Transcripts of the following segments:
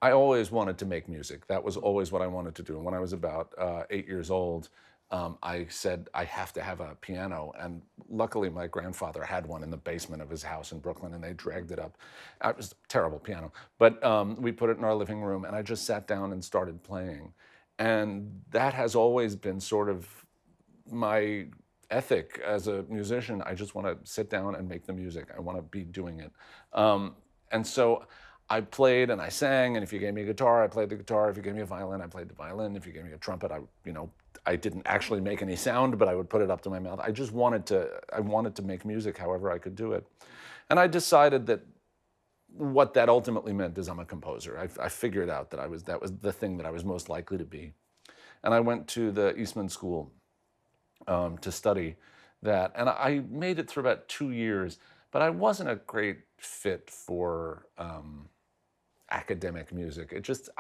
I always wanted to make music. That was always what I wanted to do. And when I was about 8 years old, I said, I have to have a piano. And luckily, my grandfather had one in the basement of his house in Brooklyn, and they dragged it up. It was a terrible piano. But we put it in our living room, and I just sat down and started playing. And that has always been sort of my ethic as a musician. I just want to sit down and make the music. I want to be doing it. And so I played and I sang, and if you gave me a guitar, I played the guitar. If you gave me a violin, I played the violin. If you gave me a trumpet, I didn't actually make any sound, but I would put it up to my mouth. I wanted to make music however I could do it. And I decided that what that ultimately meant is I'm a composer. I figured out that that was the thing that I was most likely to be. And I went to the Eastman School to study that. And I made it through about 2 years, but I wasn't a great fit for academic music. It just,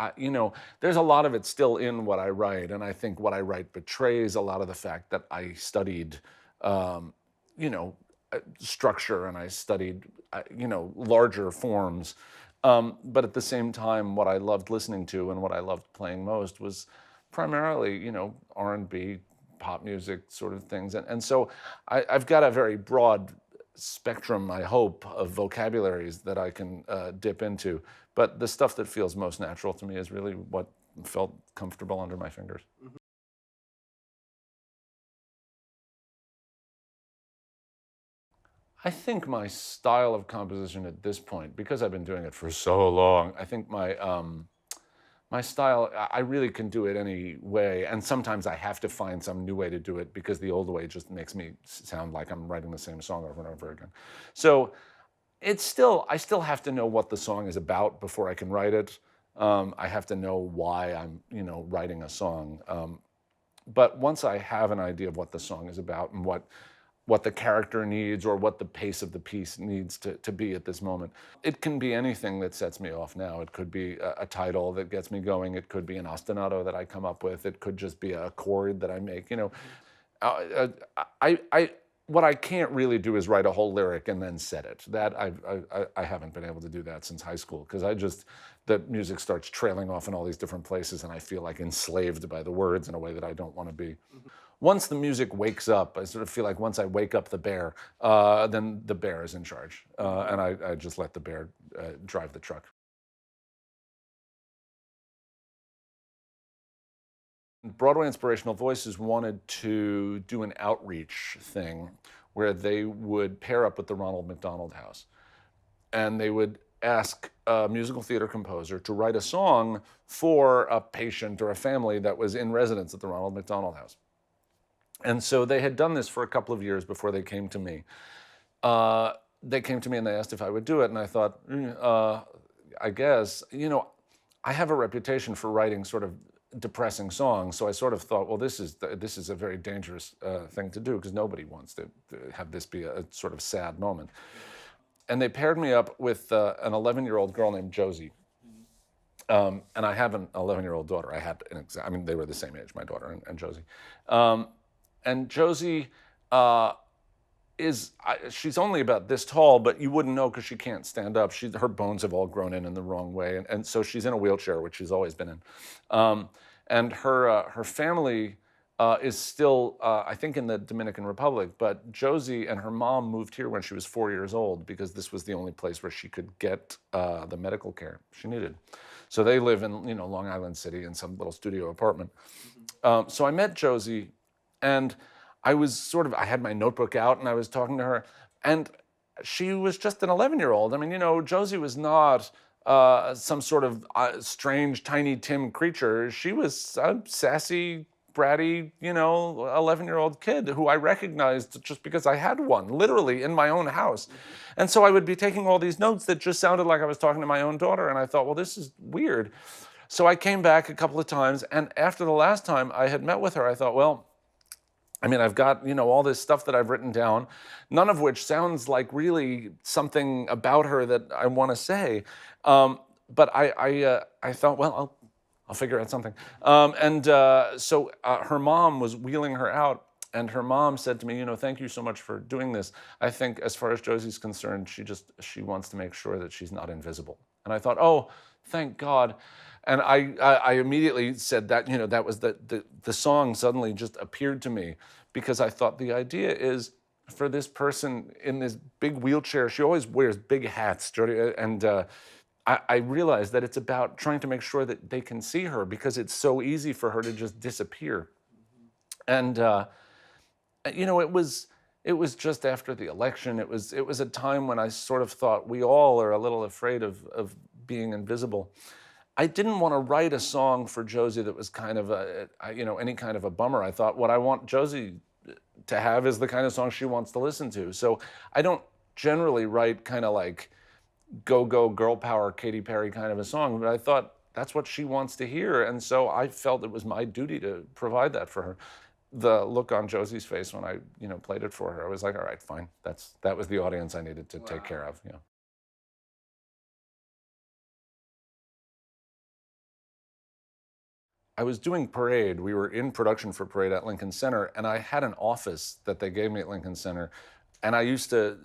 there's a lot of it still in what I write. And I think what I write betrays a lot of the fact that I studied, you know, structure, and I studied, larger forms. But at the same time, what I loved listening to and what I loved playing most was primarily, R&B, pop music sort of things. And so I've got a very broad spectrum, I hope, of vocabularies that I can dip into. But the stuff that feels most natural to me is really what felt comfortable under my fingers. I think my style of composition at this point, because I've been doing it for so long, I think my style, I really can do it any way, and sometimes I have to find some new way to do it because the old way just makes me sound like I'm writing the same song over and over again. So I still have to know what the song is about before I can write it. I have to know why I'm, writing a song. But once I have an idea of what the song is about and what the character needs or what the pace of the piece needs to be at this moment. It can be anything that sets me off now. It could be a title that gets me going. It could be an ostinato that I come up with. It could just be a chord that I make. Uh, I what I can't really do is write a whole lyric and then set it. That I haven't been able to do that since high school because the music starts trailing off in all these different places and I feel like enslaved by the words in a way that I don't want to be. Once the music wakes up, I sort of feel like once I wake up the bear, then the bear is in charge. And I just let the bear drive the truck. Broadway Inspirational Voices wanted to do an outreach thing where they would pair up with the Ronald McDonald House. And they would ask a musical theater composer to write a song for a patient or a family that was in residence at the Ronald McDonald House. And so they had done this for a couple of years before they came to me. They came to me and they asked if I would do it. And I thought, I guess, I have a reputation for writing sort of depressing songs. So I sort of thought, well, this is a very dangerous thing to do because nobody wants to have this be a sort of sad moment. And they paired me up with an 11-year-old girl named Josie. And I have an 11-year-old daughter. They were the same age, my daughter and Josie. And Josie she's only about this tall, but you wouldn't know because she can't stand up. Her bones have all grown in the wrong way. And so she's in a wheelchair, which she's always been in. And her family is still, I think, in the Dominican Republic. But Josie and her mom moved here when she was 4 years old because this was the only place where she could get the medical care she needed. So they live in, Long Island City in some little studio apartment. So I met Josie, and I had my notebook out and I was talking to her, and she was just an 11-year-old. Josie was not some sort of strange Tiny Tim creature. She was a sassy, bratty, 11-year-old kid who I recognized just because I had one, literally in my own house. And so I would be taking all these notes that just sounded like I was talking to my own daughter, and I thought, well, this is weird. So I came back a couple of times, and after the last time I had met with her, I thought, well, I've got, all this stuff that I've written down, none of which sounds like really something about her that I want to say. But I thought, well, I'll figure out something. So her mom was wheeling her out, and her mom said to me, thank you so much for doing this. I think as far as Josie's concerned, she wants to make sure that she's not invisible. And I thought, oh, thank God. And I immediately said that, that was the song suddenly just appeared to me, because I thought the idea is for this person in this big wheelchair. She always wears big hats, Jody, and I realized that it's about trying to make sure that they can see her, because it's so easy for her to just disappear. And it was just after the election. It was a time when I sort of thought we all are a little afraid of being invisible. I didn't want to write a song for Josie that was kind of any kind of a bummer. I thought what I want Josie to have is the kind of song she wants to listen to. So I don't generally write kind of like go girl power Katy Perry kind of a song, but I thought that's what she wants to hear, and so I felt it was my duty to provide that for her. The look on Josie's face when I played it for her, I was like, all right, fine. That was the audience I needed to take care of. I was doing Parade. We were in production for Parade at Lincoln Center, and I had an office that they gave me at Lincoln Center. And I used to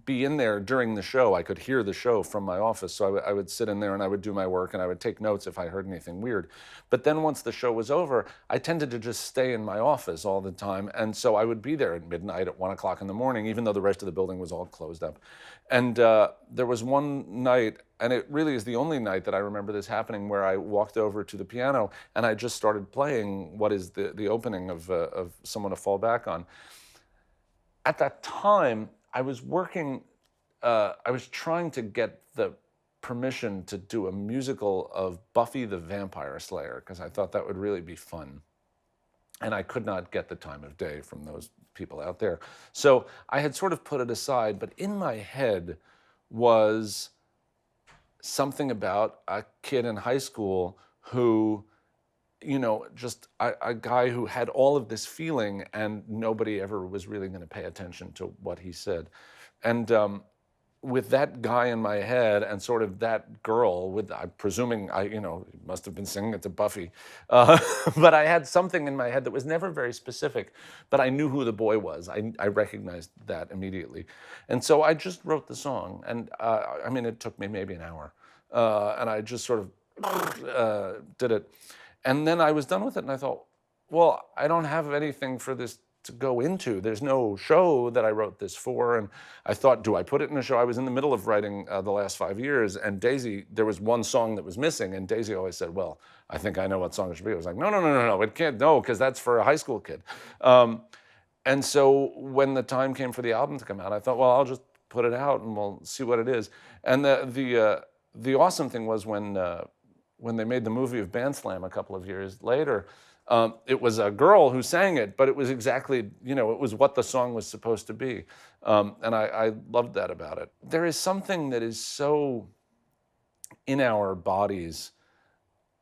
be in there during the show. I could hear the show from my office. So I would sit in there and I would do my work and I would take notes if I heard anything weird. But then once the show was over, I tended to just stay in my office all the time. And so I would be there at midnight, at 1 o'clock in the morning, even though the rest of the building was all closed up. And there was one night, and it really is the only night that I remember this happening, where I walked over to the piano and I just started playing what is the opening of Someone to Fall Back On. At that time, I was trying to get the permission to do a musical of Buffy the Vampire Slayer, because I thought that would really be fun. And I could not get the time of day from those people out there. So I had sort of put it aside, but in my head was something about a kid in high school who, just a guy who had all of this feeling, and nobody ever was really going to pay attention to what he said. And with that guy in my head, and sort of that girl, I'm presuming must have been singing it to Buffy, but I had something in my head that was never very specific, but I knew who the boy was. I recognized that immediately. And so I just wrote the song, and it took me maybe an hour, and I just sort of did it. And then I was done with it, and I thought, well, I don't have anything for this to go into. There's no show that I wrote this for. And I thought, do I put it in a show? I was in the middle of writing the last 5 years, and Daisy, there was one song that was missing, and Daisy always said, well, I think I know what song it should be. I was like, no, it can't, no, because that's for a high school kid. And so when the time came for the album to come out, I thought, well, I'll just put it out and we'll see what it is. And the awesome thing was when they made the movie of Band Slam a couple of years later, it was a girl who sang it, but it was exactly, it was what the song was supposed to be. And I loved that about it. There is something that is so in our bodies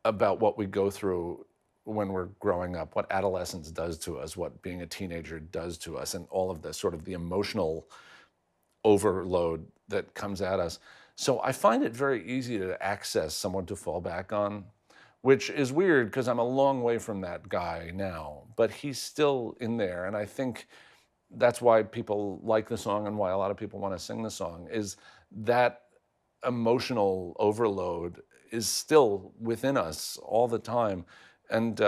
about what we go through when we're growing up, what adolescence does to us, what being a teenager does to us, and all of the sort of the emotional overload that comes at us. So I find it very easy to access Someone to Fall Back On, which is weird because I'm a long way from that guy now, but he's still in there. And I think that's why people like the song, and why a lot of people want to sing the song, is that emotional overload is still within us all the time. And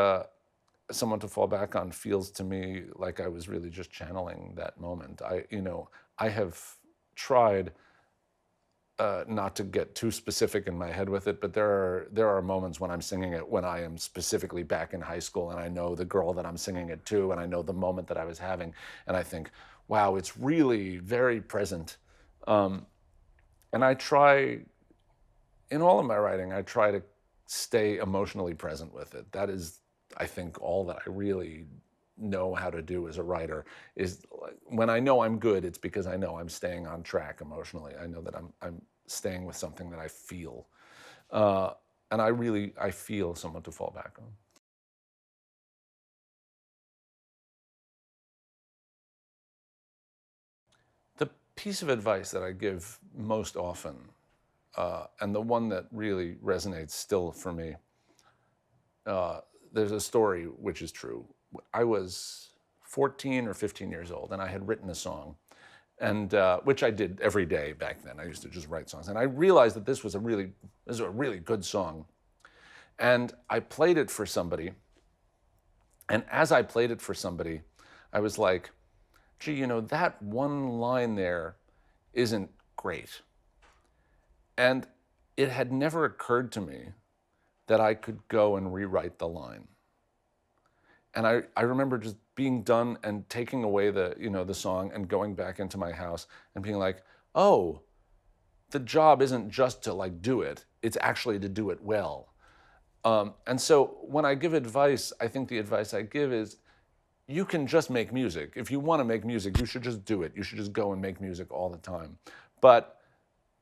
Someone to Fall Back On feels to me like I was really just channeling that moment. I have tried not to get too specific in my head with it, but there are moments when I'm singing it when I am specifically back in high school, and I know the girl that I'm singing it to, and I know the moment that I was having, and I think, wow, it's really very present. And I try, in all of my writing, I try to stay emotionally present with it. That is, I think, all that I really know how to do as a writer. Is when I know I'm good, it's because I know I'm staying on track emotionally. I know that I'm staying with something that I feel, and I feel Someone to Fall Back On. The piece of advice that I give most often, and the one that really resonates still for me, there's a story which is true. I was 14 or 15 years old, and I had written a song, and which I did every day back then. I used to just write songs, and I realized that this was a really good song, and I played it for somebody, and as I played it for somebody, I was like, gee, you know, that one line there isn't great. And it had never occurred to me that I could go and rewrite the line. And I remember just being done and taking away the song and going back into my house and being like, oh, the job isn't just to like do it, it's actually to do it well. And so when I give advice, I think the advice I give is, you can just make music. If you want to make music, you should just do it. You should just go and make music all the time. But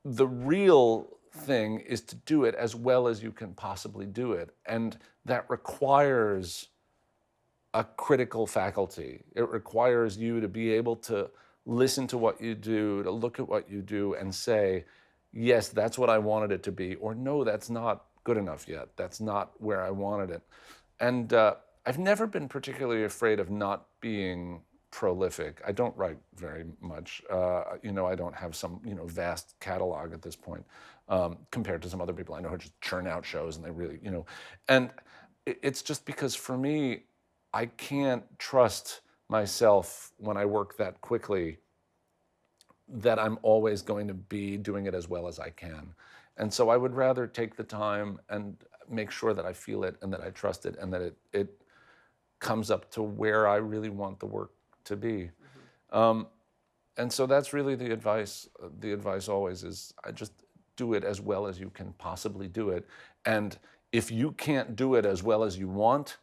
the real thing is to do it as well as you can possibly do it. And that requires a critical faculty. It requires you to be able to listen to what you do, to look at what you do and say, yes, that's what I wanted it to be, or no, that's not good enough yet. That's not where I wanted it. And I've never been particularly afraid of not being prolific. I don't write very much. I don't have some vast catalog at this point compared to some other people I know who just churn out shows and they really and it's just because for me, I can't trust myself when I work that quickly that I'm always going to be doing it as well as I can. And so I would rather take the time and make sure that I feel it and that I trust it and that it comes up to where I really want the work to be. And so that's really the advice. The advice always is, I just do it as well as you can possibly do it. And if you can't do it as well as you want,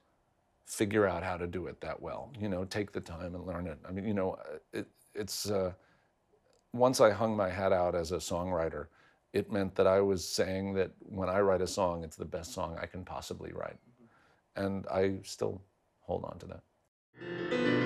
figure out how to do it that well. Take the time and learn it. I mean, it's once I hung my hat out as a songwriter, it meant that I was saying that when I write a song, it's the best song I can possibly write. And I still hold on to that.